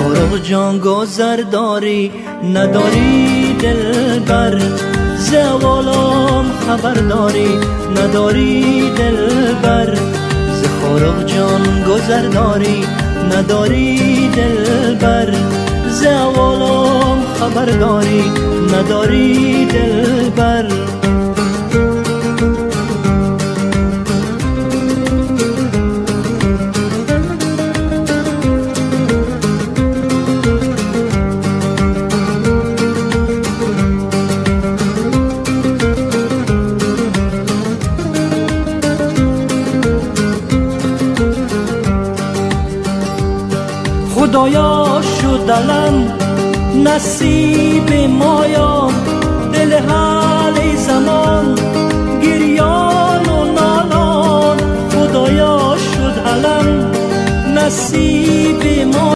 خورق جان گذر داری نداری دلبر، ز احوالم خبر داری نداری دلبر. ز خورق جان گذر داری نداری دلبر، ز احوالم خبر داری نداری دلبر. خدایا شد دلم نصیب مایا، دل حال زمان گریان و نالان. خدایا شد علم نصیب ما